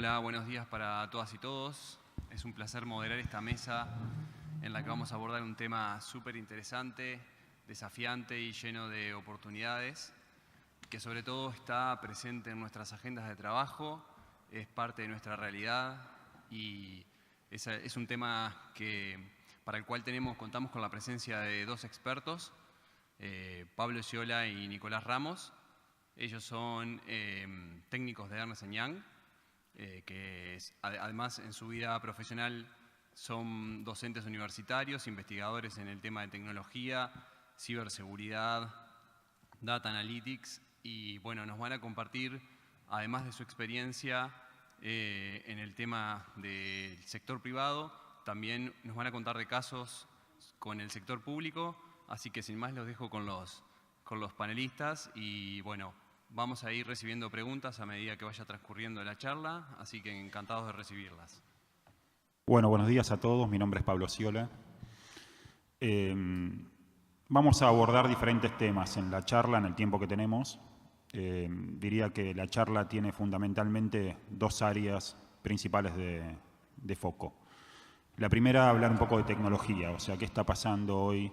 Hola, buenos días para todas y todos. Es un placer moderar esta mesa en la que vamos a abordar un tema súper interesante, desafiante y lleno de oportunidades, que sobre todo está presente en nuestras agendas de trabajo, es parte de nuestra realidad y es un tema para el cual contamos con la presencia de dos expertos, Pablo Sciola y Nicolás Ramos. Ellos son técnicos de Ernst & Young, además en su vida profesional son docentes universitarios, investigadores en el tema de tecnología, ciberseguridad, data analytics y bueno, nos van a compartir, además de su experiencia en el tema del sector privado, también nos van a contar de casos con el sector público, así que sin más los dejo con los panelistas y bueno, vamos a ir recibiendo preguntas a medida que vaya transcurriendo la charla, así que encantados de recibirlas. Bueno, buenos días a todos. Mi nombre es Pablo Sciola. Vamos a abordar diferentes temas en la charla, en el tiempo que tenemos. Diría que la charla tiene fundamentalmente dos áreas principales de foco. La primera, hablar un poco de tecnología, o sea, qué está pasando hoy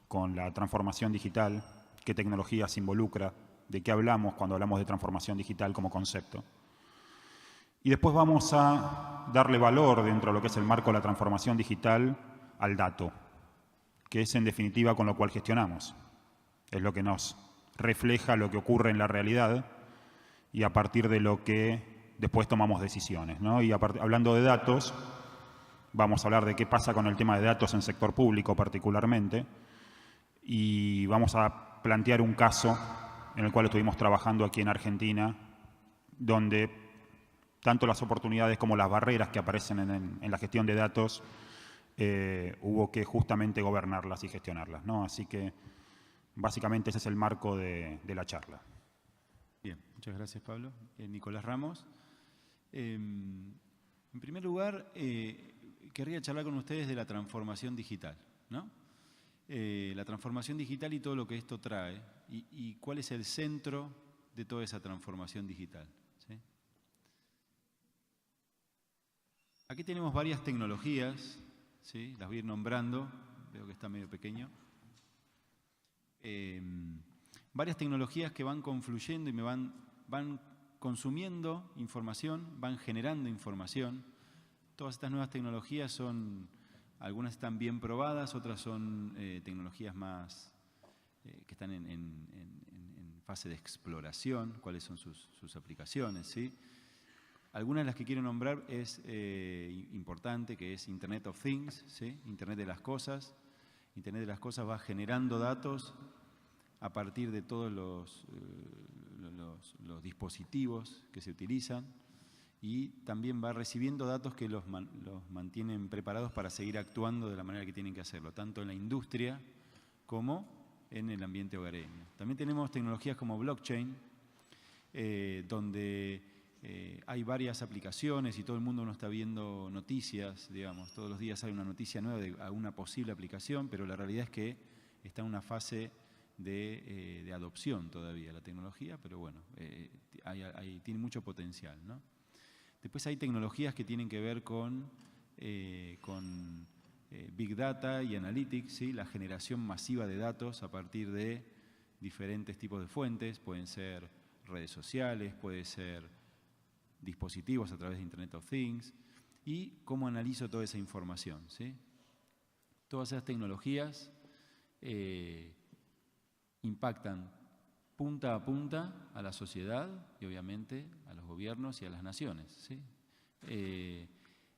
con la transformación digital, qué tecnología se involucra, de qué hablamos cuando hablamos de transformación digital como concepto. Y después vamos a darle valor dentro de lo que es el marco de la transformación digital al dato, que es en definitiva con lo cual gestionamos. Es lo que nos refleja lo que ocurre en la realidad y a partir de lo que después tomamos decisiones, ¿no? Y hablando de datos, vamos a hablar de qué pasa con el tema de datos en el sector público particularmente y vamos a plantear un caso en el cual estuvimos trabajando aquí en Argentina, donde tanto las oportunidades como las barreras que aparecen en la gestión de datos hubo que justamente gobernarlas y gestionarlas, ¿no? Así que básicamente ese es el marco de la charla. Bien, muchas gracias Pablo. Nicolás Ramos. En primer lugar, querría charlar con ustedes de la transformación digital, ¿no? La transformación digital y todo lo que esto trae y cuál es el centro de toda esa transformación digital, ¿sí? Aquí tenemos varias tecnologías, ¿sí? Las voy a ir nombrando, veo que está medio pequeño. Varias tecnologías que van confluyendo y van consumiendo información, van generando información. Todas estas nuevas tecnologías algunas están bien probadas, otras son tecnologías más que están en fase de exploración, cuáles son sus aplicaciones, ¿sí? Algunas de las que quiero nombrar es importante, que es Internet of Things, ¿sí? Internet de las cosas. Internet de las cosas va generando datos a partir de todos los dispositivos que se utilizan y también va recibiendo datos que los mantienen preparados para seguir actuando de la manera que tienen que hacerlo, tanto en la industria como en el ambiente hogareño. También tenemos tecnologías como blockchain, donde hay varias aplicaciones y todo el mundo no está viendo noticias, digamos, todos los días hay una noticia nueva de alguna posible aplicación, pero la realidad es que está en una fase de adopción todavía la tecnología, pero bueno, tiene mucho potencial, ¿no? Después hay tecnologías que tienen que ver con Big Data y Analytics, ¿sí? La generación masiva de datos a partir de diferentes tipos de fuentes, pueden ser redes sociales, puede ser dispositivos a través de Internet of Things, y cómo analizo toda esa información, ¿sí? Todas esas tecnologías impactan punta a punta a la sociedad y obviamente a los gobiernos y a las naciones, ¿sí?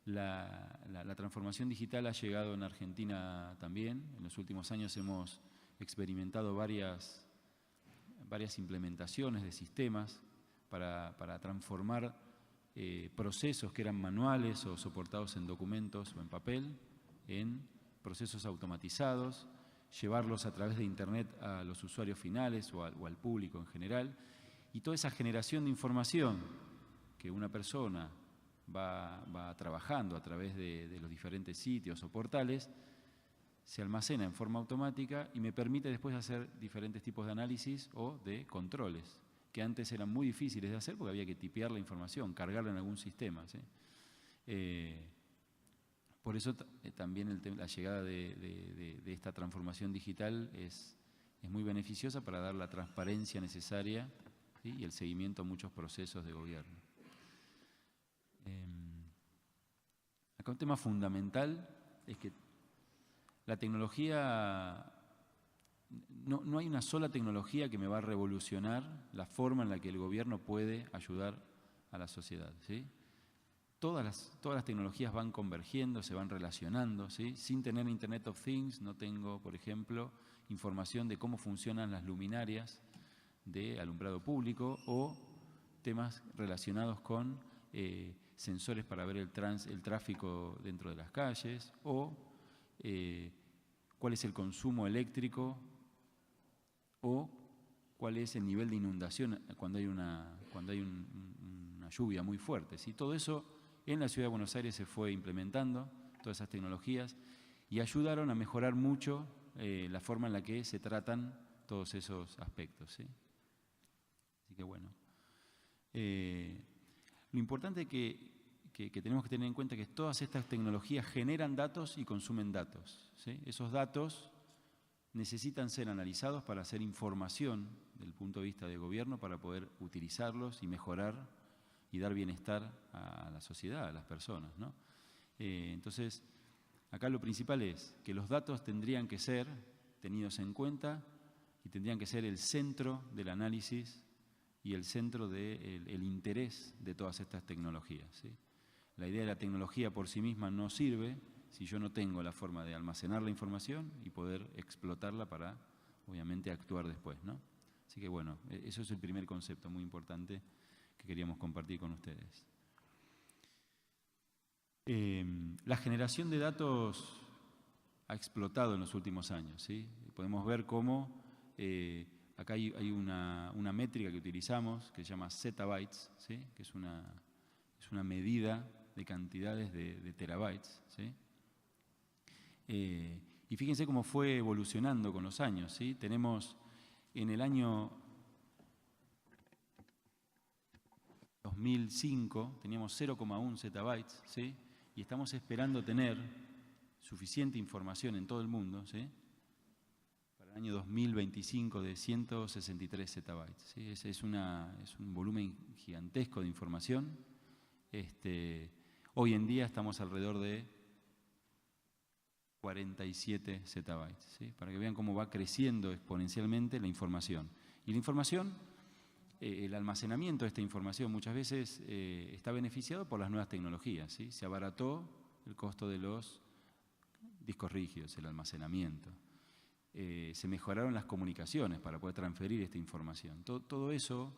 La transformación digital ha llegado en Argentina también. En los últimos años hemos experimentado varias implementaciones de sistemas para transformar procesos que eran manuales o soportados en documentos o en papel en procesos automatizados, llevarlos a través de Internet a los usuarios finales o al público en general. Y toda esa generación de información que una persona va trabajando a través de los diferentes sitios o portales, se almacena en forma automática y me permite después hacer diferentes tipos de análisis o de controles. que antes eran muy difíciles de hacer porque había que tipear la información, cargarla en algún sistema, ¿sí? Por eso también la llegada de esta transformación digital es muy beneficiosa para dar la transparencia necesaria, ¿sí? Y el seguimiento a muchos procesos de gobierno. Acá un tema fundamental es que la tecnología, no hay una sola tecnología que me va a revolucionar la forma en la que el gobierno puede ayudar a la sociedad, ¿sí? Todas las tecnologías van convergiendo, se van relacionando, ¿sí? Sin tener Internet of Things no tengo, por ejemplo, información de cómo funcionan las luminarias de alumbrado público o temas relacionados con sensores para ver el tráfico dentro de las calles o cuál es el consumo eléctrico o cuál es el nivel de inundación cuando hay una lluvia muy fuerte, ¿sí? Todo eso en la Ciudad de Buenos Aires se fue implementando, todas esas tecnologías, y ayudaron a mejorar mucho la forma en la que se tratan todos esos aspectos, ¿sí? Así que bueno. Lo importante que tenemos que tener en cuenta es que todas estas tecnologías generan datos y consumen datos, ¿sí? Esos datos necesitan ser analizados para hacer información desde el punto de vista de gobierno para poder utilizarlos y mejorar y dar bienestar a la sociedad, a las personas, ¿no? Entonces, acá lo principal es que los datos tendrían que ser tenidos en cuenta y tendrían que ser el centro del análisis y el centro del interés de todas estas tecnologías, ¿sí? La idea de la tecnología por sí misma no sirve si yo no tengo la forma de almacenar la información y poder explotarla para, obviamente, actuar después, ¿no? Así que bueno, eso es el primer concepto muy importante que queríamos compartir con ustedes. La generación de datos ha explotado en los últimos años, ¿sí? Podemos ver cómo acá hay una métrica que utilizamos que se llama zettabytes, ¿sí? Que es una medida de cantidades de terabytes, ¿sí? Y fíjense cómo fue evolucionando con los años, ¿sí? Tenemos en el año 2005 teníamos 0,1 zettabytes, ¿sí? Y estamos esperando tener suficiente información en todo el mundo, ¿sí? Para el año 2025 de 163 zettabytes, ¿sí? Es un volumen gigantesco de información. Hoy en día estamos alrededor de 47 zettabytes, ¿sí? Para que vean cómo va creciendo exponencialmente la información. Y la información, el almacenamiento de esta información muchas veces está beneficiado por las nuevas tecnologías, ¿sí? Se abarató el costo de los discos rígidos, el almacenamiento. Se mejoraron las comunicaciones para poder transferir esta información. Todo eso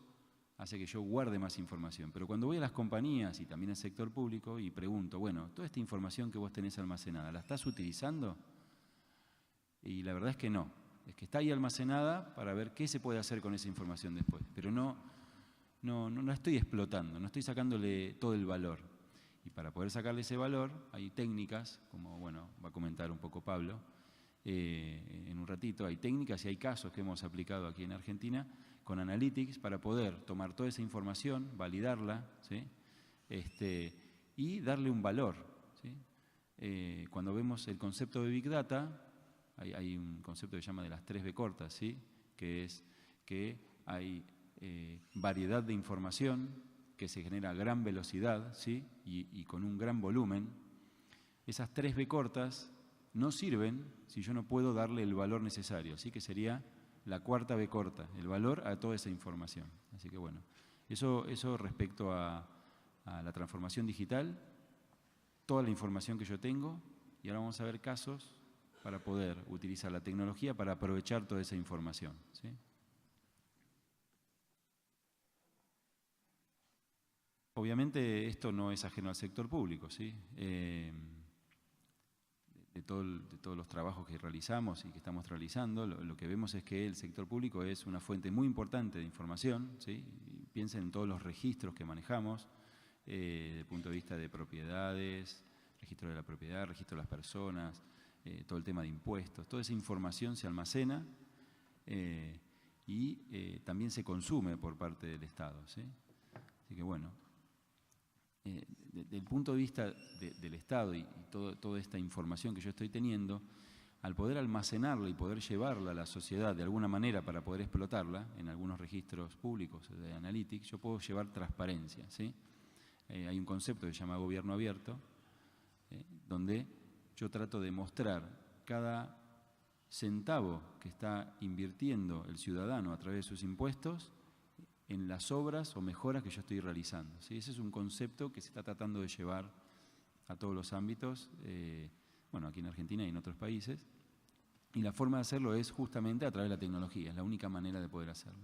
hace que yo guarde más información. Pero cuando voy a las compañías y también al sector público y pregunto, bueno, toda esta información que vos tenés almacenada, ¿la estás utilizando? Y la verdad es que no. Es que está ahí almacenada para ver qué se puede hacer con esa información después. Pero no la estoy explotando, no estoy sacándole todo el valor. Y para poder sacarle ese valor hay técnicas, como bueno, va a comentar un poco Pablo en un ratito, hay técnicas y hay casos que hemos aplicado aquí en Argentina con Analytics para poder tomar toda esa información, validarla, ¿sí? Y darle un valor, ¿sí? Cuando vemos el concepto de Big Data, hay un concepto que se llama de las 3B cortas, ¿sí? Que es que hay variedad de información que se genera a gran velocidad, ¿sí? Y con un gran volumen. Esas 3B cortas no sirven si yo no puedo darle el valor necesario, ¿sí? Que sería la cuarta B corta, el valor a toda esa información. Así que bueno, eso respecto a la transformación digital, toda la información que yo tengo, y ahora vamos a ver casos para poder utilizar la tecnología para aprovechar toda esa información, ¿sí? Obviamente esto no es ajeno al sector público, ¿sí? De todos los trabajos que realizamos y que estamos realizando, lo que vemos es que el sector público es una fuente muy importante de información, ¿sí? Y piensen en todos los registros que manejamos, desde el punto de vista de propiedades, registro de la propiedad, registro de las personas, todo el tema de impuestos, toda esa información se almacena y también se consume por parte del Estado, ¿sí? Así que bueno, desde el punto de vista del Estado y toda esta información que yo estoy teniendo, al poder almacenarla y poder llevarla a la sociedad de alguna manera para poder explotarla en algunos registros públicos de Analytics, yo puedo llevar transparencia, ¿sí? Hay un concepto que se llama gobierno abierto, donde yo trato de mostrar cada centavo que está invirtiendo el ciudadano a través de sus impuestos en las obras o mejoras que yo estoy realizando, ¿sí? Ese es un concepto que se está tratando de llevar a todos los ámbitos, bueno, aquí en Argentina y en otros países, y la forma de hacerlo es justamente a través de la tecnología, es la única manera de poder hacerlo.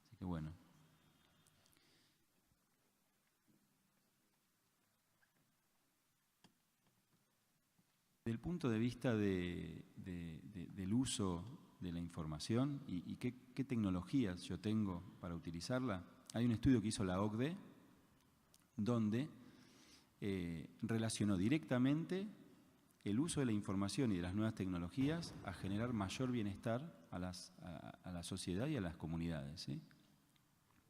Así que bueno. Desde el punto de vista del uso de la información y qué tecnologías yo tengo para utilizarla, hay un estudio que hizo la OCDE donde relacionó directamente el uso de la información y de las nuevas tecnologías a generar mayor bienestar a la sociedad y a las comunidades, ¿sí?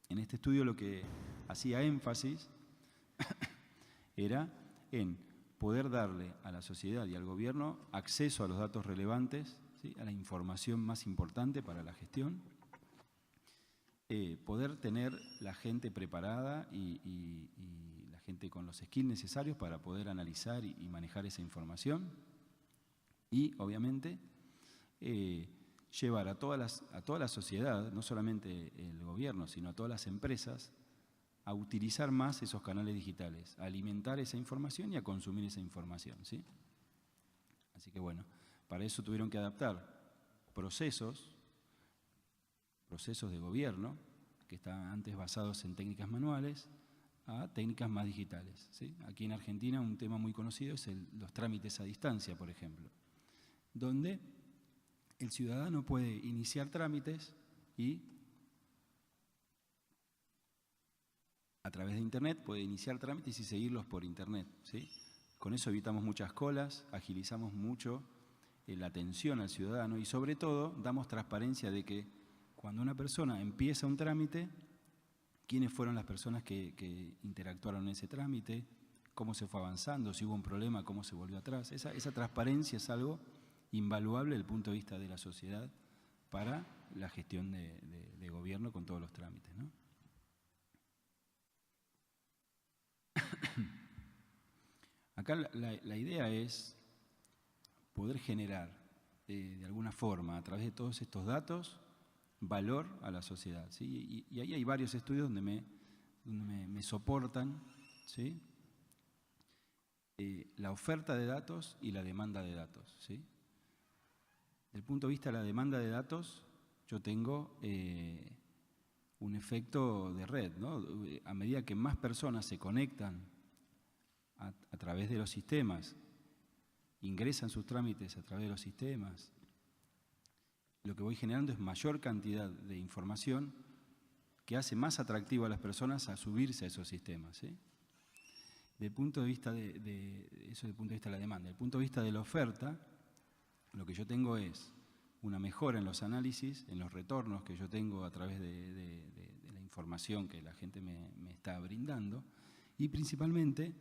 En este estudio lo que hacía énfasis era en poder darle a la sociedad y al gobierno acceso a los datos relevantes, ¿sí? A la información más importante para la gestión, poder tener la gente preparada y la gente con los skills necesarios para poder analizar y manejar esa información y, obviamente, llevar a toda la sociedad, no solamente el gobierno, sino a todas las empresas, a utilizar más esos canales digitales, a alimentar esa información y a consumir esa información, ¿sí? Así que bueno, para eso tuvieron que adaptar procesos de gobierno, que estaban antes basados en técnicas manuales, a técnicas más digitales, ¿sí? Aquí en Argentina un tema muy conocido es los trámites a distancia, por ejemplo, donde el ciudadano puede iniciar trámites y a través de Internet puede iniciar trámites y seguirlos por Internet, ¿sí? Con eso evitamos muchas colas, agilizamos mucho la atención al ciudadano y sobre todo damos transparencia de que cuando una persona empieza un trámite, quiénes fueron las personas que interactuaron en ese trámite, cómo se fue avanzando, si hubo un problema, cómo se volvió atrás. Esa transparencia es algo invaluable desde el punto de vista de la sociedad para la gestión de gobierno con todos los trámites, ¿no? Acá la idea es poder generar de alguna forma a través de todos estos datos valor a la sociedad, ¿sí? Y ahí hay varios estudios donde me soportan, ¿sí? La oferta de datos y la demanda de datos, ¿sí? Desde el punto de vista de la demanda de datos, yo tengo un efecto de red, ¿no? A medida que más personas se conectan a través de los sistemas, ingresan sus trámites a través de los sistemas, lo que voy generando es mayor cantidad de información que hace más atractivo a las personas a subirse a esos sistemas, ¿sí? Desde el punto de vista eso desde el punto de vista de la demanda. Desde el punto de vista de la oferta, lo que yo tengo es una mejora en los análisis, en los retornos que yo tengo a través de la información que la gente me está brindando y principalmente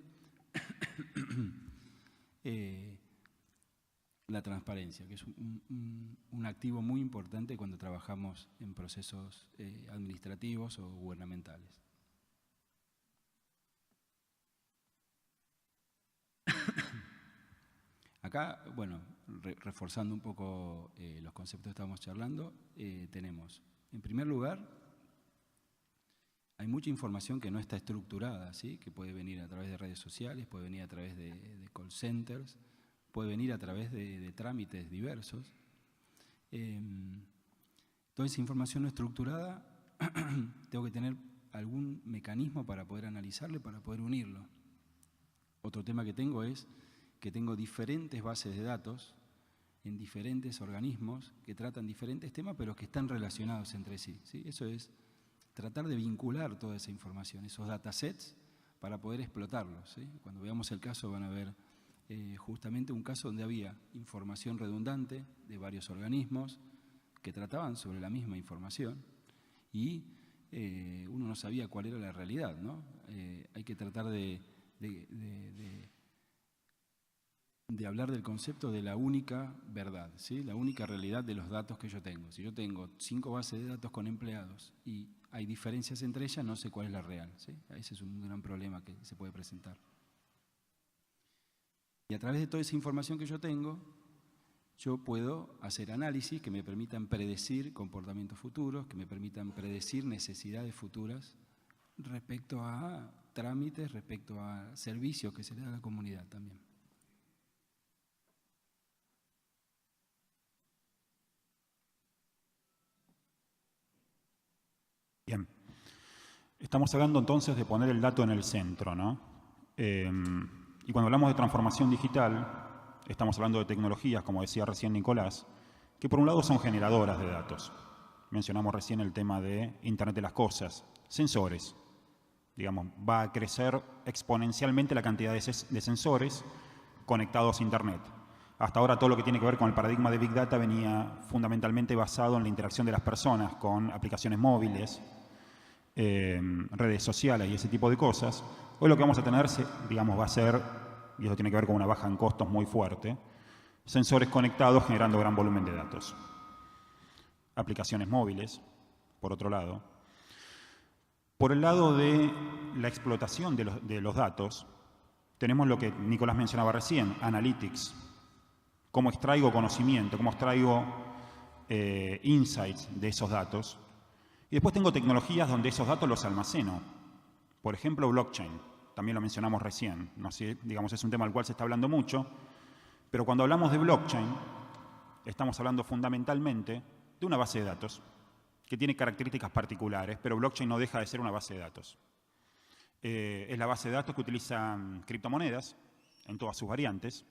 la transparencia, que es un activo muy importante cuando trabajamos en procesos administrativos o gubernamentales. Acá, bueno, reforzando un poco los conceptos que estábamos charlando, tenemos, en primer lugar, hay mucha información que no está estructurada, ¿sí? Que puede venir a través de redes sociales, puede venir a través de call centers, puede venir a través de trámites diversos. Toda esa información no estructurada, tengo que tener algún mecanismo para poder analizarlo y para poder unirlo. Otro tema que tengo es que tengo diferentes bases de datos en diferentes organismos que tratan diferentes temas, pero que están relacionados entre sí, ¿sí? Eso es tratar de vincular toda esa información, esos datasets, para poder explotarlos, ¿sí? Cuando veamos el caso van a ver justamente un caso donde había información redundante de varios organismos, que trataban sobre la misma información y uno no sabía cuál era la realidad, ¿no? Hay que tratar de hablar del concepto de la única verdad, ¿sí? La única realidad de los datos que yo tengo. Si yo tengo 5 bases de datos con empleados y hay diferencias entre ellas, no sé cuál es la real, ¿sí? Ese es un gran problema que se puede presentar. Y a través de toda esa información que yo tengo, yo puedo hacer análisis que me permitan predecir comportamientos futuros, que me permitan predecir necesidades futuras respecto a trámites, respecto a servicios que se le da a la comunidad también. Bien. Estamos hablando entonces de poner el dato en el centro, ¿no? Y cuando hablamos de transformación digital, estamos hablando de tecnologías, como decía recién Nicolás, que por un lado son generadoras de datos. Mencionamos recién el tema de Internet de las Cosas, sensores. Digamos, va a crecer exponencialmente la cantidad de sensores conectados a Internet. Hasta ahora todo lo que tiene que ver con el paradigma de Big Data venía fundamentalmente basado en la interacción de las personas con aplicaciones móviles, redes sociales y ese tipo de cosas. Hoy lo que vamos a tener, digamos, va a ser, y eso tiene que ver con una baja en costos muy fuerte, sensores conectados generando gran volumen de datos. Aplicaciones móviles, por otro lado. Por el lado de la explotación de los datos, tenemos lo que Nicolás mencionaba recién, analytics. Cómo extraigo conocimiento, cómo extraigo insights de esos datos. Y después tengo tecnologías donde esos datos los almaceno. Por ejemplo, blockchain. También lo mencionamos recién. No sé, digamos, es un tema del cual se está hablando mucho. Pero cuando hablamos de blockchain, estamos hablando fundamentalmente de una base de datos que tiene características particulares, pero blockchain no deja de ser una base de datos. Es la base de datos que utilizan criptomonedas en todas sus variantes.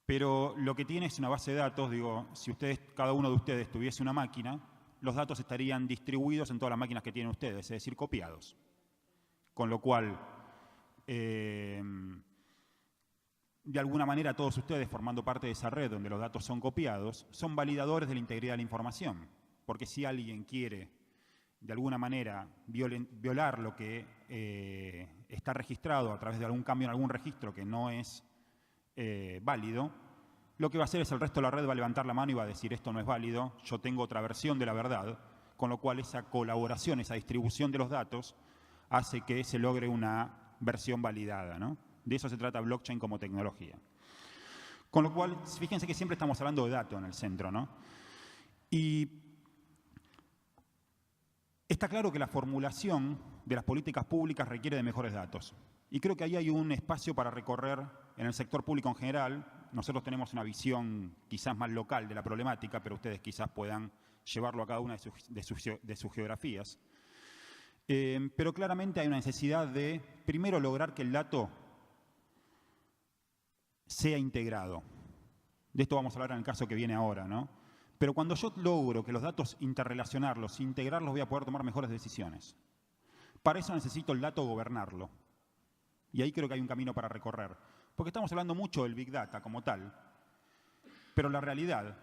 Pero lo que tiene es una base de datos, digo, si cada uno de ustedes tuviese una máquina, los datos estarían distribuidos en todas las máquinas que tienen ustedes, es decir, copiados. Con lo cual, de alguna manera todos ustedes, formando parte de esa red donde los datos son copiados, son validadores de la integridad de la información. Porque si alguien quiere, de alguna manera, violar lo que está registrado a través de algún cambio en algún registro que no es válido, lo que va a hacer es el resto de la red va a levantar la mano y va a decir esto no es válido, yo tengo otra versión de la verdad, con lo cual esa colaboración, esa distribución de los datos hace que se logre una versión validada, ¿no? De eso se trata blockchain como tecnología. Con lo cual, fíjense que siempre estamos hablando de datos en el centro, ¿no? Y está claro que la formulación de las políticas públicas requiere de mejores datos. Y creo que ahí hay un espacio para recorrer en el sector público en general. Nosotros tenemos una visión quizás más local de la problemática, pero ustedes quizás puedan llevarlo a cada una de sus geografías. Pero claramente hay una necesidad de, primero, lograr que el dato sea integrado. De esto vamos a hablar en el caso que viene ahora, ¿no? Pero cuando yo logro que los datos interrelacionarlos, integrarlos, voy a poder tomar mejores decisiones. Para eso necesito el dato gobernarlo. Y ahí creo que hay un camino para recorrer. Porque estamos hablando mucho del Big Data como tal, pero la realidad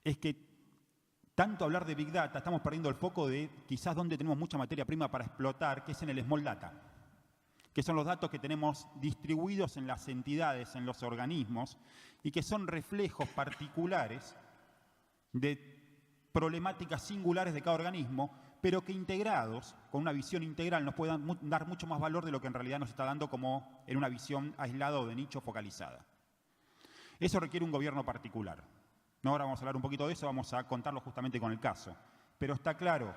es que tanto hablar de Big Data estamos perdiendo el foco de quizás donde tenemos mucha materia prima para explotar, que es en el Small Data, que son los datos que tenemos distribuidos en las entidades, en los organismos, y que son reflejos particulares de problemáticas singulares de cada organismo, pero que integrados, con una visión integral, nos puedan dar mucho más valor de lo que en realidad nos está dando como en una visión aislada o de nicho focalizada. Eso requiere un gobierno particular. No, ahora vamos a hablar un poquito de eso, vamos a contarlo justamente con el caso. Pero está claro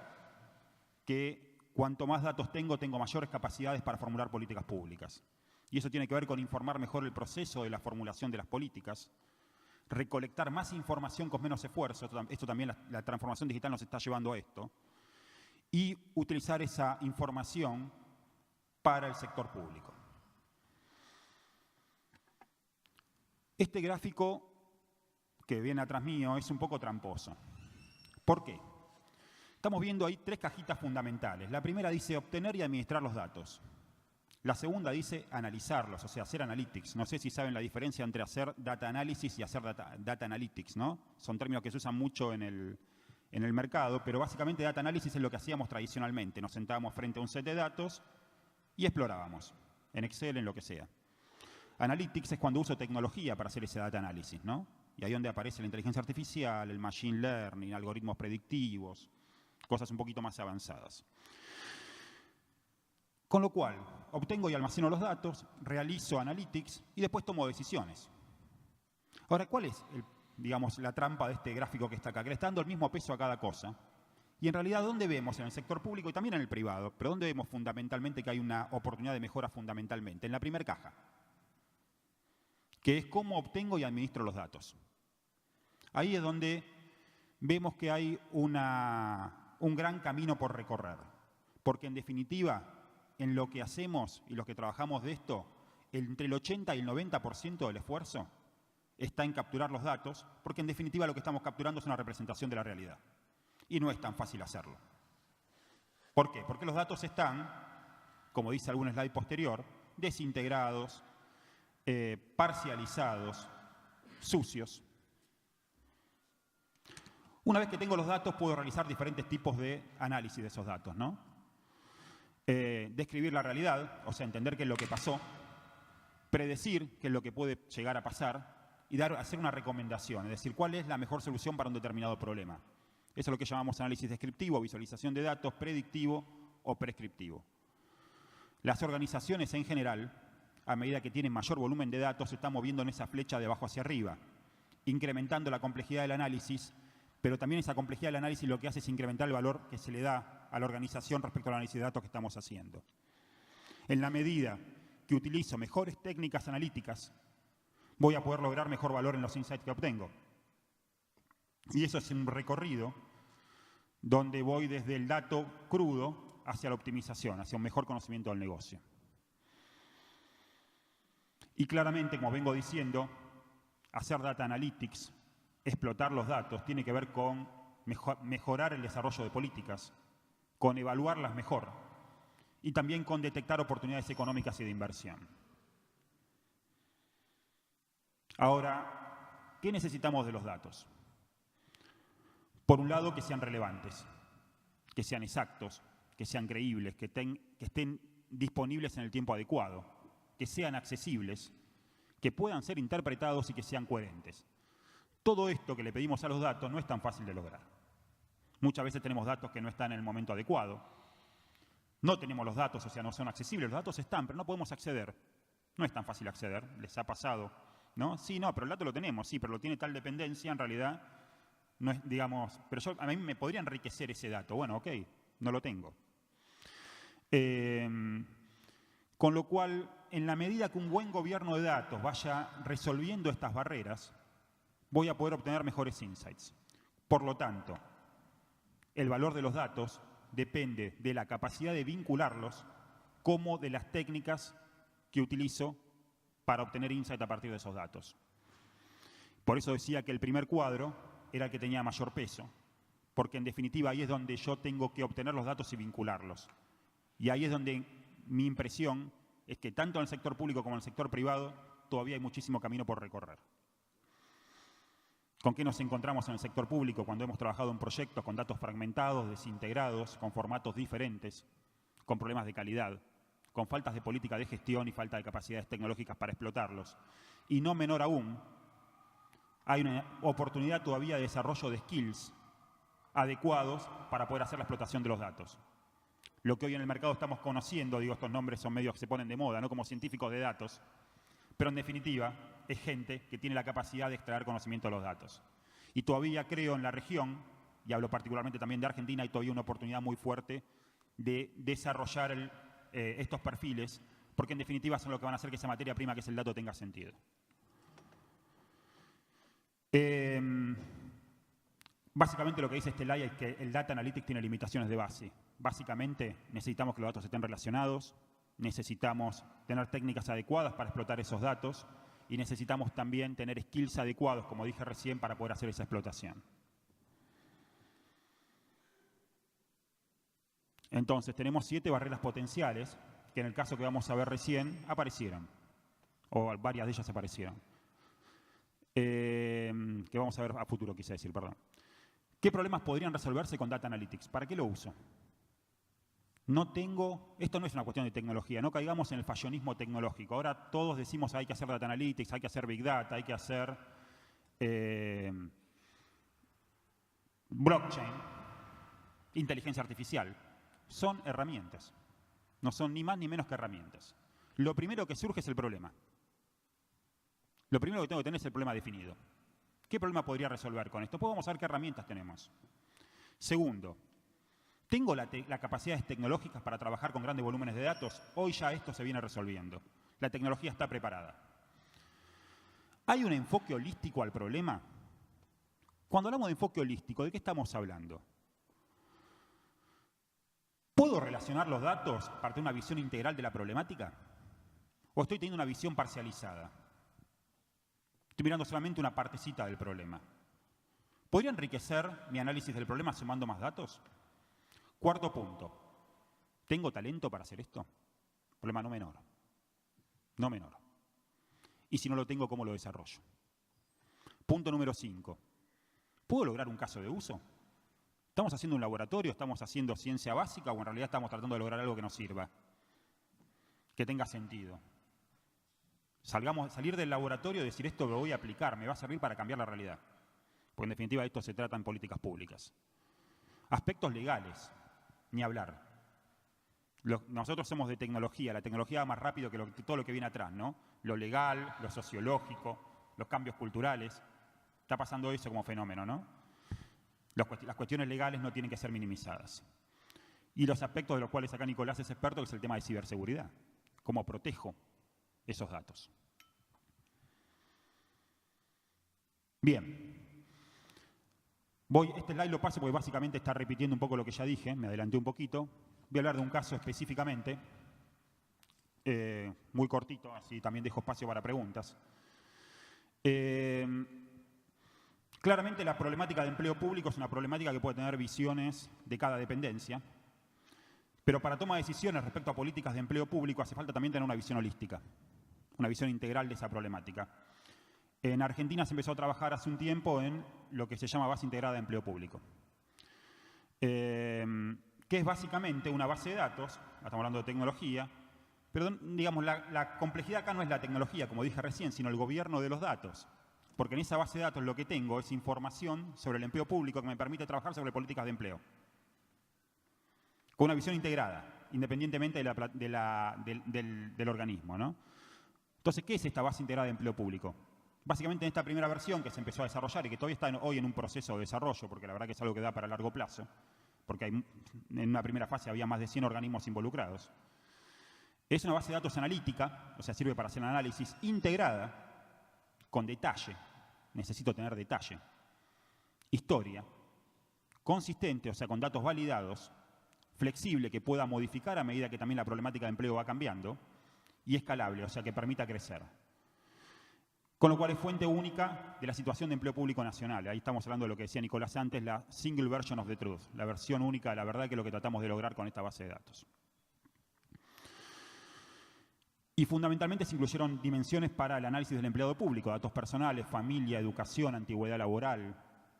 que cuanto más datos tengo mayores capacidades para formular políticas públicas. Y eso tiene que ver con informar mejor el proceso de la formulación de las políticas, recolectar más información con menos esfuerzo, esto también la transformación digital nos está llevando a esto, y utilizar esa información para el sector público. Este gráfico que viene atrás mío es un poco tramposo. ¿Por qué? Estamos viendo ahí 3 cajitas fundamentales. La primera dice obtener y administrar los datos. La segunda dice analizarlos, o sea, hacer analytics. No sé si saben la diferencia entre hacer data analysis y hacer data analytics, ¿no? Son términos que se usan mucho en el mercado, pero básicamente data analysis es lo que hacíamos tradicionalmente. Nos sentábamos frente a un set de datos y explorábamos, en Excel, en lo que sea. Analytics es cuando uso tecnología para hacer ese data analysis, ¿no? Y ahí donde aparece la inteligencia artificial, el machine learning, algoritmos predictivos, cosas un poquito más avanzadas. Con lo cual, obtengo y almaceno los datos, realizo analytics y después tomo decisiones. Ahora, ¿cuál es, digamos, la trampa de este gráfico que está acá? Que le está dando el mismo peso a cada cosa. Y en realidad, ¿dónde vemos en el sector público y también en el privado? Pero ¿dónde vemos fundamentalmente que hay una oportunidad de mejora fundamentalmente? En la primera caja, que es cómo obtengo y administro los datos. Ahí es donde vemos que hay un gran camino por recorrer. Porque en definitiva, en lo que hacemos y los que trabajamos de esto, entre el 80 y el 90% del esfuerzo está en capturar los datos, porque en definitiva lo que estamos capturando es una representación de la realidad. Y no es tan fácil hacerlo. ¿Por qué? Porque los datos están, como dice algún slide posterior, desintegrados, parcializados, sucios. Una vez que tengo los datos, puedo realizar diferentes tipos de análisis de esos datos, ¿no? Describir la realidad, o sea, entender qué es lo que pasó, predecir qué es lo que puede llegar a pasar y hacer una recomendación, es decir, cuál es la mejor solución para un determinado problema. Eso es lo que llamamos análisis descriptivo, visualización de datos, predictivo o prescriptivo. Las organizaciones en general, a medida que tienen mayor volumen de datos, se están moviendo en esa flecha de abajo hacia arriba, incrementando la complejidad del análisis, pero también esa complejidad del análisis lo que hace es incrementar el valor que se le da a la organización respecto al análisis de datos que estamos haciendo. En la medida que utilizo mejores técnicas analíticas, voy a poder lograr mejor valor en los insights que obtengo. Y eso es un recorrido donde voy desde el dato crudo hacia la optimización, hacia un mejor conocimiento del negocio. Y claramente, como vengo diciendo, hacer data analytics, explotar los datos, tiene que ver con mejorar el desarrollo de políticas, con evaluarlas mejor y también con detectar oportunidades económicas y de inversión. Ahora, ¿qué necesitamos de los datos? Por un lado, que sean relevantes, que sean exactos, que sean creíbles, que estén disponibles en el tiempo adecuado, que sean accesibles, que puedan ser interpretados y que sean coherentes. Todo esto que le pedimos a los datos no es tan fácil de lograr. Muchas veces tenemos datos que no están en el momento adecuado. No tenemos los datos, o sea, no son accesibles. Los datos están, pero no podemos acceder. No es tan fácil acceder, les ha pasado, ¿no? Sí, no, pero el dato lo tenemos, sí, pero lo tiene tal dependencia, en realidad, no es, digamos, pero a mí me podría enriquecer ese dato. Bueno, ok, no lo tengo. Con lo cual, en la medida que un buen gobierno de datos vaya resolviendo estas barreras, voy a poder obtener mejores insights. Por lo tanto, el valor de los datos depende de la capacidad de vincularlos como de las técnicas que utilizo para obtener insight a partir de esos datos. Por eso decía que el primer cuadro era el que tenía mayor peso, porque en definitiva ahí es donde yo tengo que obtener los datos y vincularlos. Y ahí es donde mi impresión es que tanto en el sector público como en el sector privado todavía hay muchísimo camino por recorrer. ¿Con qué nos encontramos en el sector público cuando hemos trabajado en proyectos con datos fragmentados, desintegrados, con formatos diferentes, con problemas de calidad, con faltas de política de gestión y falta de capacidades tecnológicas para explotarlos? Y no menor aún, hay una oportunidad todavía de desarrollo de skills adecuados para poder hacer la explotación de los datos. Lo que hoy en el mercado estamos conociendo, digo, estos nombres son medios que se ponen de moda, ¿no? Como científicos de datos, pero en definitiva es gente que tiene la capacidad de extraer conocimiento de los datos. Y todavía creo en la región, y hablo particularmente también de Argentina, hay todavía una oportunidad muy fuerte de desarrollar estos perfiles, porque en definitiva son lo que van a hacer que esa materia prima que es el dato tenga sentido. Básicamente lo que dice este slide es que el Data Analytics tiene limitaciones de base. Básicamente necesitamos que los datos estén relacionados, necesitamos tener técnicas adecuadas para explotar esos datos y necesitamos también tener skills adecuados, como dije recién, para poder hacer esa explotación. Entonces, tenemos 7 barreras potenciales que en el caso que vamos a ver recién, aparecieron, o varias de ellas aparecieron. Que vamos a ver a futuro, quise decir, perdón. ¿Qué problemas podrían resolverse con Data Analytics? ¿Para qué lo uso? Esto no es una cuestión de tecnología, no caigamos en el fallonismo tecnológico. Ahora todos decimos hay que hacer Data Analytics, hay que hacer Big Data, hay que hacer blockchain, inteligencia artificial. Son herramientas, no son ni más ni menos que herramientas. Lo primero que surge es el problema. Lo primero que tengo que tener es el problema definido. ¿Qué problema podría resolver con esto? Pues vamos a ver qué herramientas tenemos. Segundo, ¿tengo las capacidades tecnológicas para trabajar con grandes volúmenes de datos? Hoy ya esto se viene resolviendo. La tecnología está preparada. ¿Hay un enfoque holístico al problema? Cuando hablamos de enfoque holístico, ¿de qué estamos hablando? ¿Puedo relacionar los datos para tener una visión integral de la problemática? ¿O estoy teniendo una visión parcializada? Estoy mirando solamente una partecita del problema. ¿Podría enriquecer mi análisis del problema sumando más datos? Cuarto punto. ¿Tengo talento para hacer esto? Problema no menor. No menor. Y si no lo tengo, ¿cómo lo desarrollo? Punto número 5. ¿Puedo lograr un caso de uso? ¿Estamos haciendo un laboratorio? ¿Estamos haciendo ciencia básica? ¿O en realidad estamos tratando de lograr algo que nos sirva? Que tenga sentido. Salir del laboratorio y decir esto lo voy a aplicar, me va a servir para cambiar la realidad. Porque en definitiva esto se trata en políticas públicas. Aspectos legales, ni hablar. Nosotros somos de tecnología, la tecnología va más rápido que todo lo que viene atrás, ¿no? Lo legal, lo sociológico, los cambios culturales. Está pasando eso como fenómeno, ¿no? Las cuestiones legales no tienen que ser minimizadas. Y los aspectos de los cuales acá Nicolás es experto, que es el tema de ciberseguridad. ¿Cómo protejo esos datos? Bien. Este slide lo paso porque básicamente está repitiendo un poco lo que ya dije, me adelanté un poquito. Voy a hablar de un caso específicamente, muy cortito, así también dejo espacio para preguntas. Claramente la problemática de empleo público es una problemática que puede tener visiones de cada dependencia, pero para toma de decisiones respecto a políticas de empleo público hace falta también tener una visión holística, una visión integral de esa problemática. En Argentina se empezó a trabajar hace un tiempo en lo que se llama base integrada de empleo público, que es básicamente una base de datos, estamos hablando de tecnología, pero digamos la complejidad acá no es la tecnología, como dije recién, sino el gobierno de los datos. Porque en esa base de datos lo que tengo es información sobre el empleo público que me permite trabajar sobre políticas de empleo. Con una visión integrada, independientemente del organismo, ¿no? Entonces, ¿qué es esta base integrada de empleo público? Básicamente en esta primera versión que se empezó a desarrollar y que todavía está hoy en un proceso de desarrollo, porque la verdad que es algo que da para largo plazo, porque en una primera fase había más de 100 organismos involucrados. Es una base de datos analítica, o sea, sirve para hacer análisis integrada, con detalle, necesito tener detalle, historia, consistente, o sea, con datos validados, flexible, que pueda modificar a medida que también la problemática de empleo va cambiando, y escalable, o sea, que permita crecer. Con lo cual es fuente única de la situación de empleo público nacional. Ahí estamos hablando de lo que decía Nicolás antes, la single version of the truth, la versión única de la verdad, que es lo que tratamos de lograr con esta base de datos. Y fundamentalmente se incluyeron dimensiones para el análisis del empleado público, datos personales, familia, educación, antigüedad laboral,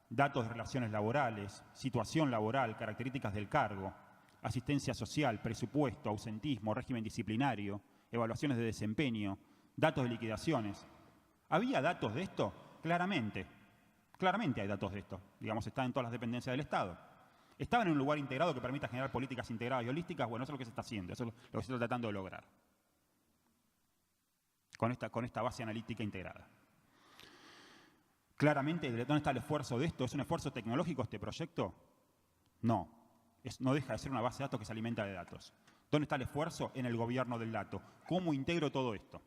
datos de relaciones laborales, situación laboral, características del cargo, asistencia social, presupuesto, ausentismo, régimen disciplinario, evaluaciones de desempeño, datos de liquidaciones. ¿Había datos de esto? Claramente. Claramente hay datos de esto. Digamos, están en todas las dependencias del Estado. ¿Estaban en un lugar integrado que permita generar políticas integradas y holísticas? Bueno, eso es lo que se está haciendo, eso es lo que se está tratando de lograr con esta base analítica integrada. Claramente, ¿dónde está el esfuerzo de esto? ¿Es un esfuerzo tecnológico este proyecto? No. No deja de ser una base de datos que se alimenta de datos. ¿Dónde está el esfuerzo? En el gobierno del dato. ¿Cómo integro todo esto?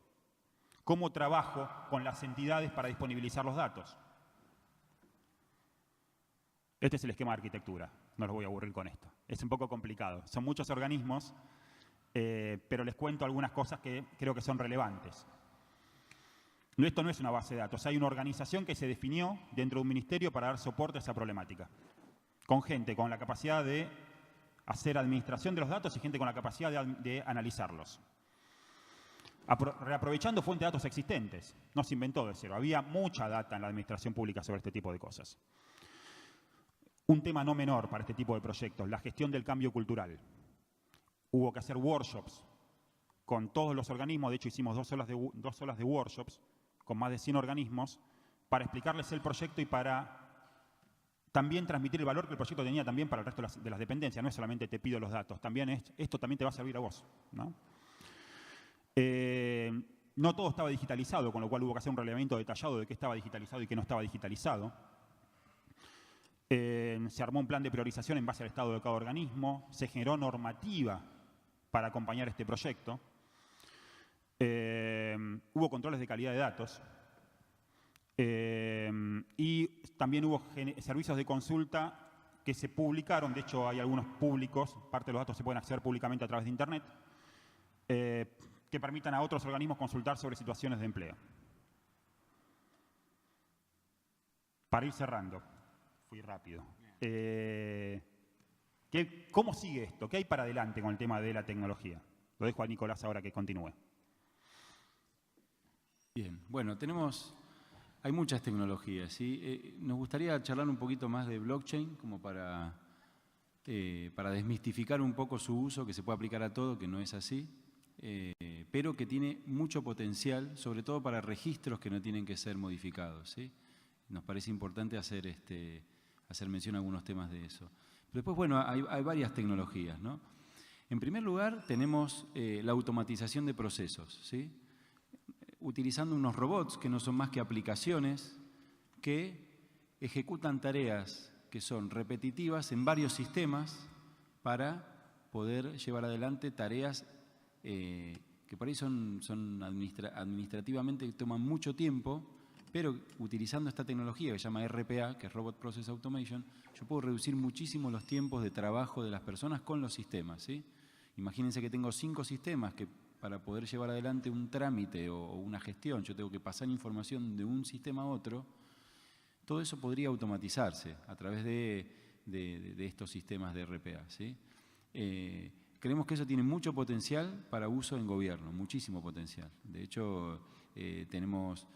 ¿Cómo trabajo con las entidades para disponibilizar los datos? Este es el esquema de arquitectura. No los voy a aburrir con esto. Es un poco complicado. Son muchos organismos, pero les cuento algunas cosas que creo que son relevantes. Esto no es una base de datos. Hay una organización que se definió dentro de un ministerio para dar soporte a esa problemática. Con gente con la capacidad de hacer administración de los datos y gente con la capacidad de analizarlos. Reaprovechando fuentes de datos existentes. No se inventó de cero. Había mucha data en la administración pública sobre este tipo de cosas. Un tema no menor para este tipo de proyectos, la gestión del cambio cultural. Hubo que hacer workshops con todos los organismos. De hecho, hicimos 2 horas de workshops con más de 100 organismos para explicarles el proyecto y para también transmitir el valor que el proyecto tenía también para el resto de las dependencias. No es solamente te pido los datos, también esto también te va a servir a vos, ¿no? No todo estaba digitalizado, con lo cual hubo que hacer un relevamiento detallado de qué estaba digitalizado y qué no estaba digitalizado. Se armó un plan de priorización en base al estado de cada organismo. Se generó normativa para acompañar este proyecto. Hubo controles de calidad de datos. Y también hubo servicios de consulta que se publicaron. De hecho, hay algunos públicos, parte de los datos se pueden acceder públicamente a través de Internet, que permitan a otros organismos consultar sobre situaciones de empleo. Para ir cerrando, fui rápido. ¿Cómo sigue esto? ¿Qué hay para adelante con el tema de la tecnología? Lo dejo a Nicolás ahora que continúe. Bien, bueno, hay muchas tecnologías, ¿sí? Nos gustaría charlar un poquito más de blockchain, como para desmistificar un poco su uso, que se puede aplicar a todo, que no es así, pero que tiene mucho potencial, sobre todo para registros que no tienen que ser modificados, ¿sí? Nos parece importante hacer mención a algunos temas de eso. Pero después, bueno, hay varias tecnologías, ¿no? En primer lugar, tenemos la automatización de procesos, ¿sí? Utilizando unos robots que no son más que aplicaciones que ejecutan tareas que son repetitivas en varios sistemas para poder llevar adelante tareas que por ahí son administrativamente toman mucho tiempo, pero utilizando esta tecnología que se llama RPA, que es Robot Process Automation, yo puedo reducir muchísimo los tiempos de trabajo de las personas con los sistemas, ¿sí? Imagínense que tengo 5 sistemas que para poder llevar adelante un trámite o una gestión, yo tengo que pasar información de un sistema a otro. Todo eso podría automatizarse a través de estos sistemas de RPA, ¿sí? Creemos que eso tiene mucho potencial para uso en gobierno, muchísimo potencial. De hecho, tenemos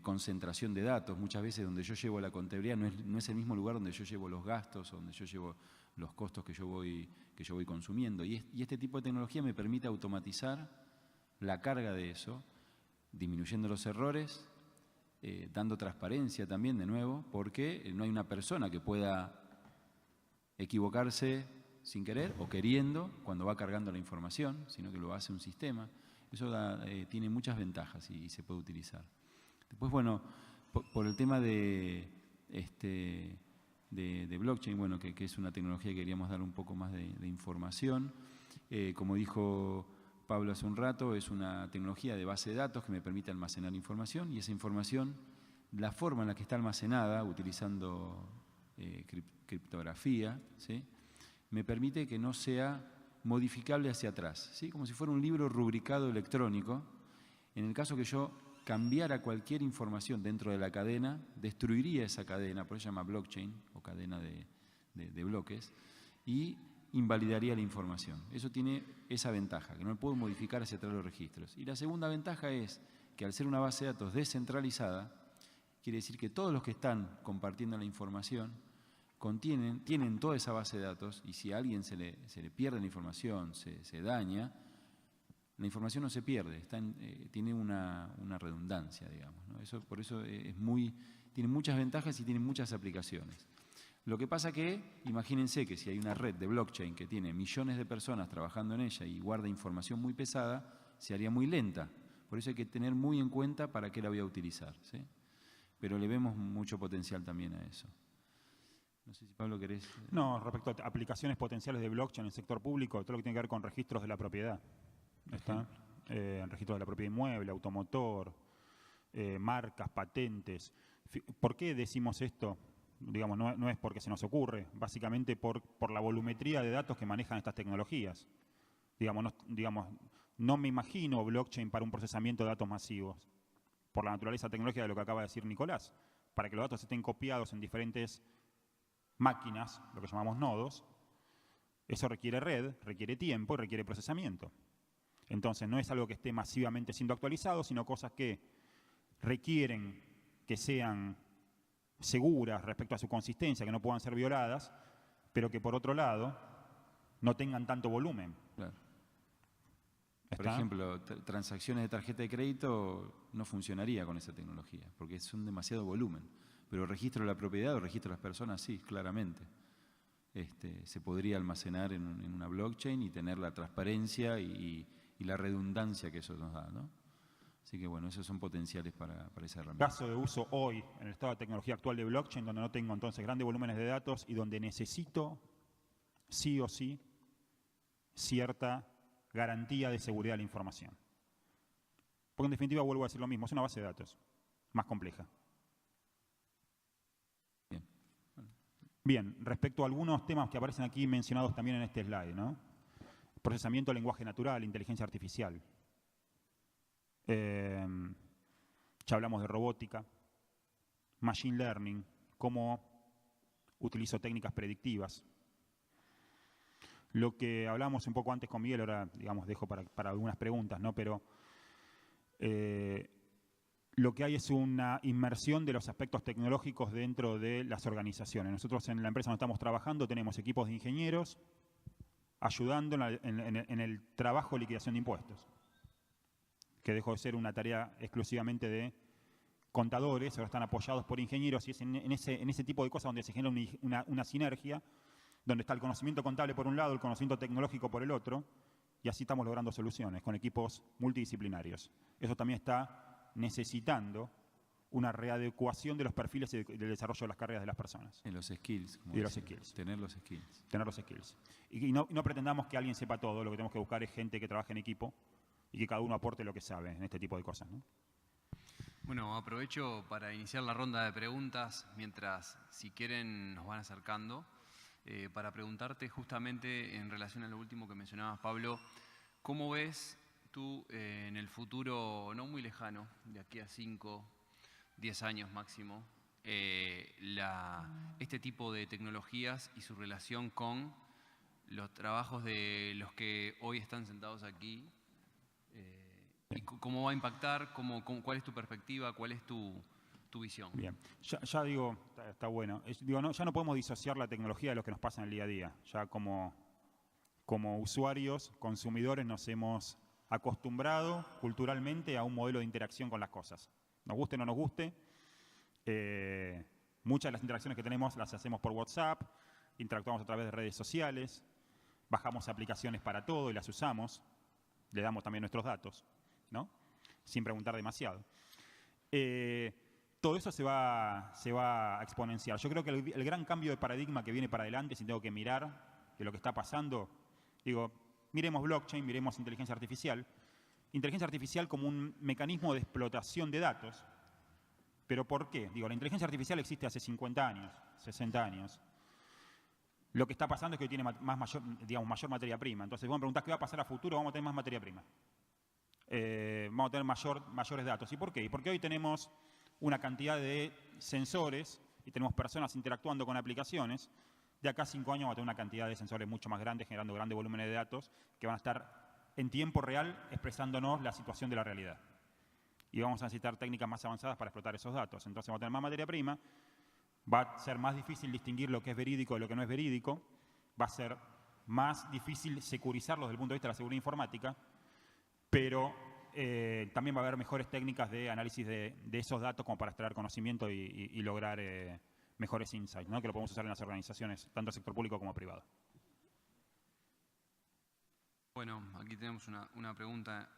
concentración de datos. Muchas veces donde yo llevo la contabilidad no es el mismo lugar donde yo llevo los gastos, o donde yo llevo los costos que yo voy consumiendo. Y este tipo de tecnología me permite automatizar la carga de eso, disminuyendo los errores, dando transparencia también, de nuevo, porque no hay una persona que pueda equivocarse sin querer o queriendo cuando va cargando la información, sino que lo hace un sistema. Eso tiene muchas ventajas y se puede utilizar. Después, bueno, por el tema de blockchain, bueno, que es una tecnología que queríamos dar un poco más de información. Como dijo Pablo hace un rato, es una tecnología de base de datos que me permite almacenar información, y esa información, la forma en la que está almacenada, utilizando criptografía, ¿sí?, me permite que no sea modificable hacia atrás, ¿sí?, como si fuera un libro rubricado electrónico. En el caso que yo cambiara cualquier información dentro de la cadena, destruiría esa cadena, por eso se llama blockchain o cadena de bloques, y invalidaría la información. Eso tiene esa ventaja, que no puedo modificar hacia atrás los registros. Y la segunda ventaja es que al ser una base de datos descentralizada, quiere decir que todos los que están compartiendo la información tienen toda esa base de datos, y si a alguien se le pierde la información, se daña, la información no se pierde, tiene una redundancia, digamos, ¿no? Por eso tiene muchas ventajas y tiene muchas aplicaciones. Lo que pasa que, imagínense que si hay una red de blockchain que tiene millones de personas trabajando en ella y guarda información muy pesada, se haría muy lenta. Por eso hay que tener muy en cuenta para qué la voy a utilizar, ¿sí? Pero le vemos mucho potencial también a eso. No sé si Pablo querés... No, respecto a aplicaciones potenciales de blockchain en el sector público, todo lo que tiene que ver con registros de la propiedad. ¿Está? Registros de la propiedad inmueble, automotor, marcas, patentes. ¿Por qué decimos esto? Digamos, no es porque se nos ocurre, básicamente por la volumetría de datos que manejan estas tecnologías. No me imagino blockchain para un procesamiento de datos masivos, por la naturaleza tecnológica de lo que acaba de decir Nicolás. Para que los datos estén copiados en diferentes máquinas, lo que llamamos nodos, Eso requiere red, requiere tiempo y requiere procesamiento. Entonces, no es algo que esté masivamente siendo actualizado, sino cosas que requieren que sean seguras respecto a su consistencia, que no puedan ser violadas, pero que por otro lado no tengan tanto volumen. Claro. Por ¿Está? ejemplo, transacciones de tarjeta de crédito no funcionaría con esa tecnología, porque es un demasiado volumen. Pero registro de la propiedad o registro de las personas, sí, claramente. Se podría almacenar en una blockchain y tener la transparencia y la redundancia que eso nos da, ¿no? Así que bueno, esos son potenciales para esa herramienta. Caso de uso hoy, en el estado de tecnología actual de blockchain, donde no tengo entonces grandes volúmenes de datos y donde necesito sí o sí cierta garantía de seguridad de la información. Porque en definitiva vuelvo a decir lo mismo, es una base de datos más compleja. Bien. Bien, respecto a algunos temas que aparecen aquí mencionados también en este slide, ¿no? Procesamiento de lenguaje natural, inteligencia artificial. Ya hablamos de robótica, machine learning, cómo utilizo técnicas predictivas. Lo que hablamos un poco antes con Miguel, ahora digamos dejo para algunas preguntas, ¿no? Pero lo que hay es una inmersión de los aspectos tecnológicos dentro de las organizaciones. Nosotros en la empresa donde estamos trabajando tenemos equipos de ingenieros ayudando en el trabajo de liquidación de impuestos, que dejó de ser una tarea exclusivamente de contadores, ahora están apoyados por ingenieros y es en ese tipo de cosas donde se genera una sinergia, donde está el conocimiento contable por un lado, el conocimiento tecnológico por el otro, y así estamos logrando soluciones con equipos multidisciplinarios. Eso también está necesitando una readecuación de los perfiles del desarrollo de las carreras de las personas. En los skills. Como Y de los decía, skills. Tener los skills. Tener los skills. Y no pretendamos que alguien sepa todo, lo que tenemos que buscar es gente que trabaje en equipo y que cada uno aporte lo que sabe en este tipo de cosas, ¿no? Bueno, aprovecho para iniciar la ronda de preguntas, mientras, si quieren, nos van acercando, para preguntarte justamente en relación a lo último que mencionabas, Pablo, ¿cómo ves tú en el futuro no muy lejano, de aquí a 5, 10 años máximo, este tipo de tecnologías y su relación con los trabajos de los que hoy están sentados aquí? ¿Y cómo va a impactar? ¿Cuál es tu perspectiva? ¿Cuál es tu visión? Bien, ya digo, está bueno. Ya no podemos disociar la tecnología de lo que nos pasa en el día a día. Ya como usuarios, consumidores, nos hemos acostumbrado culturalmente a un modelo de interacción con las cosas. Nos guste o no nos guste, muchas de las interacciones que tenemos las hacemos por WhatsApp, interactuamos a través de redes sociales, bajamos aplicaciones para todo y las usamos, le damos también nuestros datos, ¿no? Sin preguntar demasiado. Todo eso se va a exponenciar. Yo creo que el gran cambio de paradigma que viene para adelante, si tengo que mirar de lo que está pasando, digo, miremos blockchain, miremos inteligencia artificial. Inteligencia artificial como un mecanismo de explotación de datos. ¿Pero por qué? Digo, la inteligencia artificial existe hace 50 años, 60 años. Lo que está pasando es que hoy tiene mayor materia prima. Entonces, vos me preguntás qué va a pasar a futuro, vamos a tener más materia prima. Vamos a tener mayores datos. ¿Y por qué? Porque hoy tenemos una cantidad de sensores y tenemos personas interactuando con aplicaciones. De acá a 5 años vamos a tener una cantidad de sensores mucho más grandes, generando grandes volúmenes de datos que van a estar en tiempo real expresándonos la situación de la realidad. Y vamos a necesitar técnicas más avanzadas para explotar esos datos. Entonces vamos a tener más materia prima, va a ser más difícil distinguir lo que es verídico de lo que no es verídico, va a ser más difícil securizarlo desde el punto de vista de la seguridad informática, pero también va a haber mejores técnicas de análisis de esos datos como para extraer conocimiento y lograr mejores insights, ¿no? Que lo podemos usar en las organizaciones, tanto el sector público como privado. Bueno, aquí tenemos una pregunta.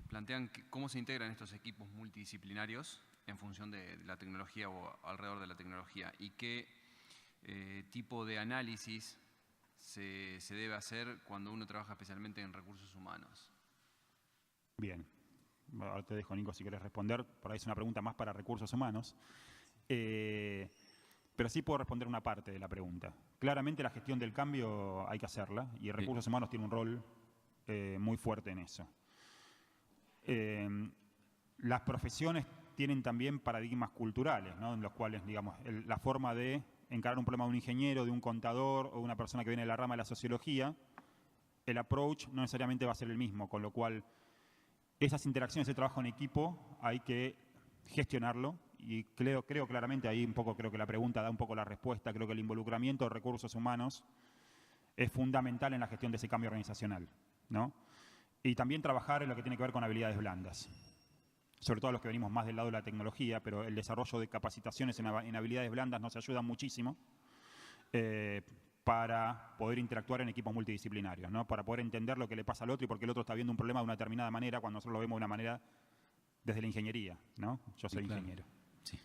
Plantean cómo se integran estos equipos multidisciplinarios en función de la tecnología o alrededor de la tecnología y qué tipo de análisis se debe hacer cuando uno trabaja especialmente en recursos humanos. Bien. Ahora te dejo, Nico, si quieres responder. Por ahí es una pregunta más para recursos humanos. Pero sí puedo responder una parte de la pregunta. Claramente la gestión del cambio hay que hacerla y recursos humanos tiene un rol muy fuerte en eso. Las profesiones tienen también paradigmas culturales, ¿no? En los cuales, digamos, la forma de encarar un problema de un ingeniero, de un contador o una persona que viene de la rama de la sociología, el approach no necesariamente va a ser el mismo, con lo cual esas interacciones de trabajo en equipo hay que gestionarlo y creo claramente, ahí un poco creo que la pregunta da un poco la respuesta, creo que el involucramiento de recursos humanos es fundamental en la gestión de ese cambio organizacional, ¿no? Y también trabajar en lo que tiene que ver con habilidades blandas, sobre todo los que venimos más del lado de la tecnología, pero el desarrollo de capacitaciones en habilidades blandas nos ayuda muchísimo para poder interactuar en equipos multidisciplinarios, ¿no? Para poder entender lo que le pasa al otro y por qué el otro está viendo un problema de una determinada manera cuando nosotros lo vemos de una manera desde la ingeniería, ¿no? Yo soy ingeniero. Sí.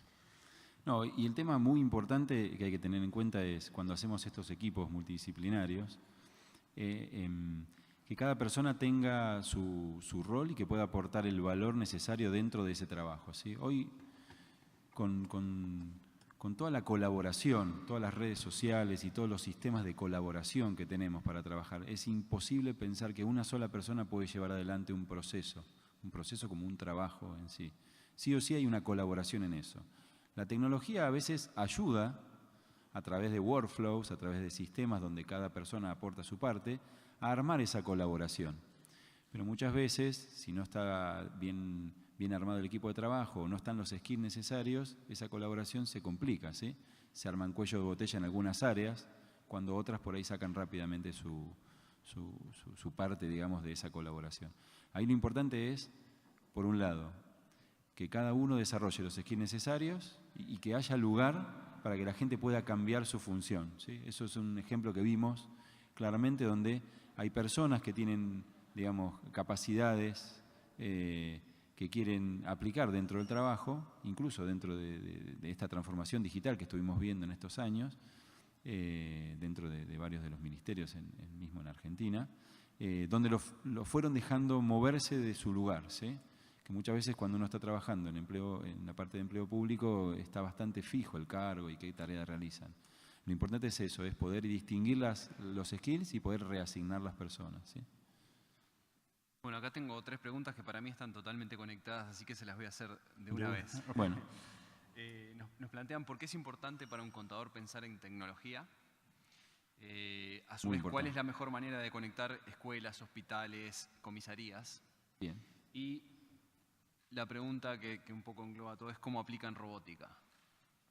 No, y el tema muy importante que hay que tener en cuenta es cuando hacemos estos equipos multidisciplinarios, que cada persona tenga su rol y que pueda aportar el valor necesario dentro de ese trabajo, ¿sí? Hoy, con toda la colaboración, todas las redes sociales y todos los sistemas de colaboración que tenemos para trabajar, es imposible pensar que una sola persona puede llevar adelante un proceso como un trabajo en sí. Sí o sí hay una colaboración en eso. La tecnología a veces ayuda a través de workflows, a través de sistemas donde cada persona aporta su parte, a armar esa colaboración. Pero muchas veces, si no está bien armado el equipo de trabajo o no están los skills necesarios, esa colaboración se complica, ¿sí? Se arman cuello de botella en algunas áreas, cuando otras por ahí sacan rápidamente su parte, digamos, de esa colaboración. Ahí lo importante es, por un lado, que cada uno desarrolle los skills necesarios y que haya lugar para que la gente pueda cambiar su función, ¿sí? Eso es un ejemplo que vimos claramente donde hay personas que tienen, digamos, capacidades que quieren aplicar dentro del trabajo, incluso dentro de esta transformación digital que estuvimos viendo en estos años, dentro de varios de los ministerios mismo en Argentina, donde lo fueron dejando moverse de su lugar, ¿sí? Que muchas veces cuando uno está trabajando en la parte de empleo público está bastante fijo el cargo y qué tareas realizan. Lo importante es eso, es poder distinguir los skills y poder reasignar las personas, ¿sí? Bueno, acá tengo 3 preguntas que para mí están totalmente conectadas, así que se las voy a hacer de una vez. Bueno. Nos plantean por qué es importante para un contador pensar en tecnología. A su vez, ¿cuál es la mejor manera de conectar escuelas, hospitales, comisarías? Bien. Y la pregunta que un poco engloba todo es cómo aplican robótica.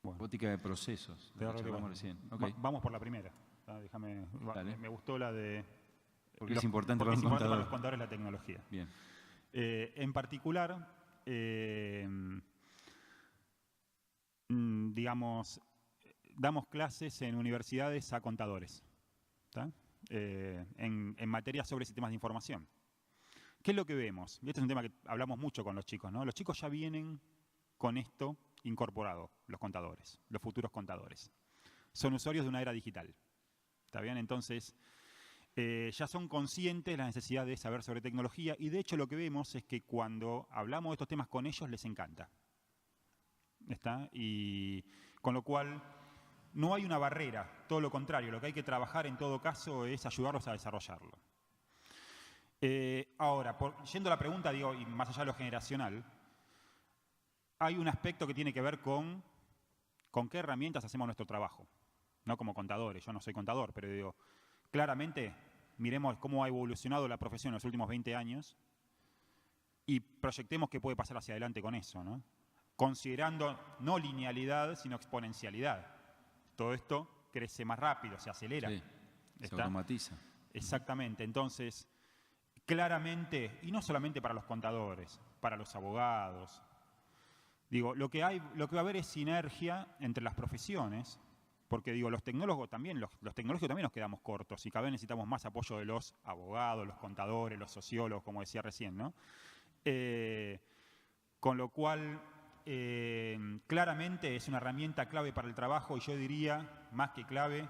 Bueno. Robótica de procesos. Recién. Okay. Vamos por la primera. Me gustó la de... Porque es importante para los contadores la tecnología. Bien. En particular, digamos, damos clases en universidades a contadores, en materia sobre sistemas de información. ¿Qué es lo que vemos? Y este es un tema que hablamos mucho con los chicos, ¿no? Los chicos ya vienen con esto incorporado, los contadores, los futuros contadores. Son usuarios de una era digital. ¿Está bien? Entonces, ya son conscientes de la necesidad de saber sobre tecnología y de hecho lo que vemos es que cuando hablamos de estos temas con ellos les encanta. ¿Está? Y con lo cual no hay una barrera, todo lo contrario, lo que hay que trabajar en todo caso es ayudarlos a desarrollarlo. Ahora, yendo a la pregunta, digo, y más allá de lo generacional, hay un aspecto que tiene que ver con qué herramientas hacemos nuestro trabajo, no como contadores. Yo no soy contador, pero digo, claramente miremos cómo ha evolucionado la profesión en los últimos 20 años y proyectemos qué puede pasar hacia adelante con eso, ¿no? Considerando no linealidad, sino exponencialidad. Todo esto crece más rápido, se acelera. Sí, se automatiza. Exactamente. Entonces, claramente, y no solamente para los contadores, para los abogados, digo, lo que va a haber es sinergia entre las profesiones, porque digo, los tecnólogos también nos quedamos cortos y cada vez necesitamos más apoyo de los abogados, los contadores, los sociólogos, como decía recién, ¿no? Con lo cual, claramente es una herramienta clave para el trabajo y yo diría, más que clave,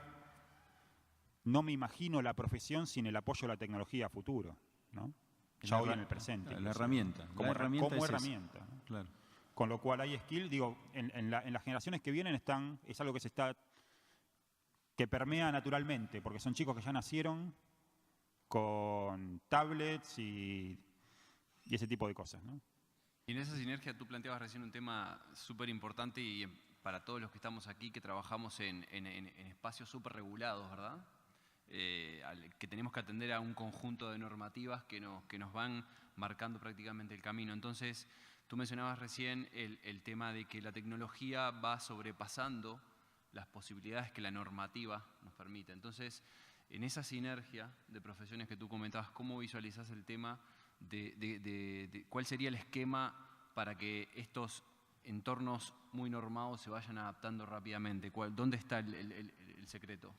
no me imagino la profesión sin el apoyo de la tecnología a futuro, ¿no? Ya hoy en el presente. La herramienta. Como herramienta. ¿No? Claro. Con lo cual hay skill, digo, en las generaciones que vienen es algo que permea naturalmente, porque son chicos que ya nacieron con tablets y ese tipo de cosas, ¿no? Y en esa sinergia tú planteabas recién un tema súper importante y para todos los que estamos aquí, que trabajamos en espacios súper regulados, ¿verdad? Que tenemos que atender a un conjunto de normativas que nos van marcando prácticamente el camino. Entonces, tú mencionabas recién el tema de que la tecnología va sobrepasando las posibilidades que la normativa nos permite. Entonces, en esa sinergia de profesiones que tú comentabas, ¿cómo visualizas el tema de cuál sería el esquema para que estos entornos muy normados se vayan adaptando rápidamente? ¿Dónde está el secreto?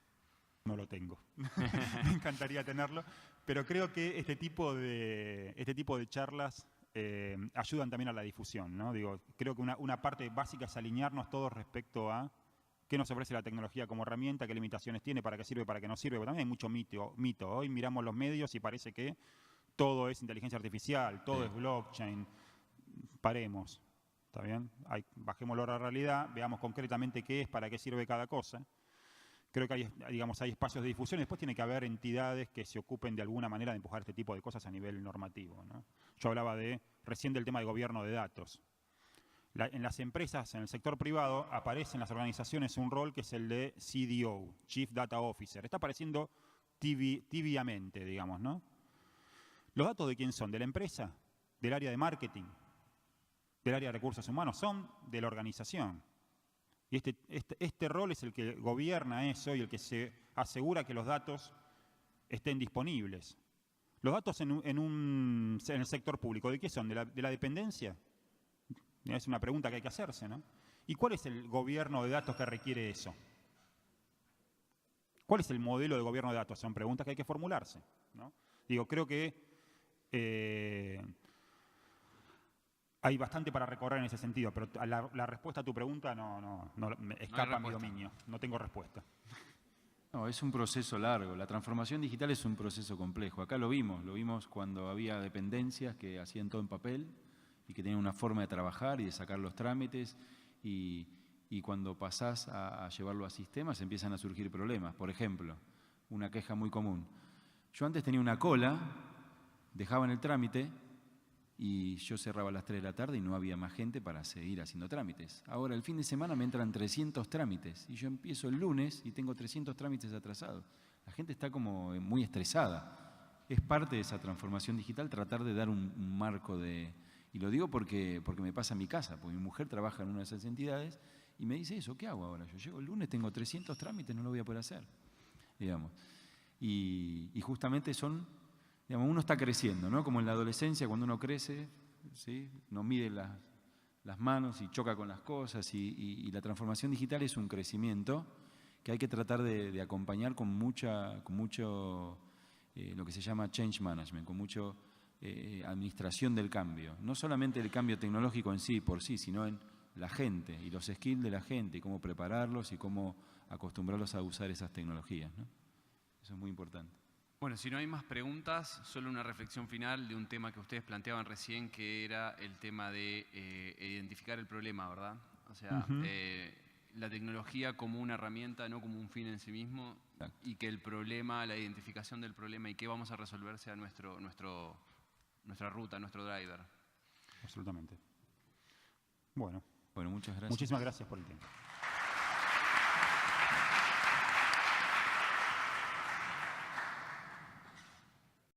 No lo tengo. Me encantaría tenerlo, pero creo que este tipo de charlas ayudan también a la difusión, ¿no? Digo, creo que una parte básica es alinearnos todos respecto a qué nos ofrece la tecnología como herramienta, qué limitaciones tiene, para qué sirve, para qué no sirve. Pero también hay mucho mito. Hoy miramos los medios y parece que todo es inteligencia artificial, todo es blockchain. Paremos, ¿está bien? Bajémoslo a la realidad, veamos concretamente qué es, para qué sirve cada cosa. Creo que hay espacios de difusión y después tiene que haber entidades que se ocupen de alguna manera de empujar este tipo de cosas a nivel normativo, ¿no? Yo hablaba recién del tema de gobierno de datos. En las empresas, en el sector privado, aparece en las organizaciones un rol que es el de CDO, Chief Data Officer. Está apareciendo tibiamente, digamos, ¿no? ¿Los datos de quién son? ¿De la empresa? ¿Del área de marketing? ¿Del área de recursos humanos? Son de la organización. Y este rol es el que gobierna eso y el que se asegura que los datos estén disponibles. Los datos en el sector público, ¿de qué son? ¿De la dependencia? Es una pregunta que hay que hacerse, ¿no? ¿Y cuál es el gobierno de datos que requiere eso? ¿Cuál es el modelo de gobierno de datos? Son preguntas que hay que formularse, ¿no? Digo, creo que hay bastante para recorrer en ese sentido, pero la respuesta a tu pregunta me escapa mi dominio. No tengo respuesta. No, es un proceso largo. La transformación digital es un proceso complejo. Acá lo vimos cuando había dependencias que hacían todo en papel y que tenían una forma de trabajar y de sacar los trámites, y cuando pasás a llevarlo a sistemas empiezan a surgir problemas. Por ejemplo, una queja muy común. Yo antes tenía una cola, dejaban el trámite y yo cerraba a las 3 de la tarde y no había más gente para seguir haciendo trámites. Ahora, el fin de semana me entran 300 trámites y yo empiezo el lunes y tengo 300 trámites atrasados. La gente está como muy estresada. Es parte de esa transformación digital tratar de dar un marco de... Y lo digo porque me pasa en mi casa, porque mi mujer trabaja en una de esas entidades y me dice eso, ¿qué hago ahora? Yo llego el lunes, tengo 300 trámites, no lo voy a poder hacer, digamos. Y justamente son, digamos, uno está creciendo, ¿no? Como en la adolescencia, cuando uno crece, ¿sí? No mide las manos y choca con las cosas, y la transformación digital es un crecimiento que hay que tratar de acompañar con mucho lo que se llama change management, con mucho administración del cambio. No solamente el cambio tecnológico en sí, por sí, sino en la gente y los skills de la gente y cómo prepararlos y cómo acostumbrarlos a usar esas tecnologías, ¿no? Eso es muy importante. Bueno, si no hay más preguntas, solo una reflexión final de un tema que ustedes planteaban recién, que era el tema de identificar el problema, ¿verdad? O sea, la tecnología como una herramienta, no como un fin en sí mismo, y que el problema, la identificación del problema y qué vamos a resolver sea nuestra ruta, nuestro driver. Absolutamente. Bueno, muchas gracias. Muchísimas gracias por el tiempo.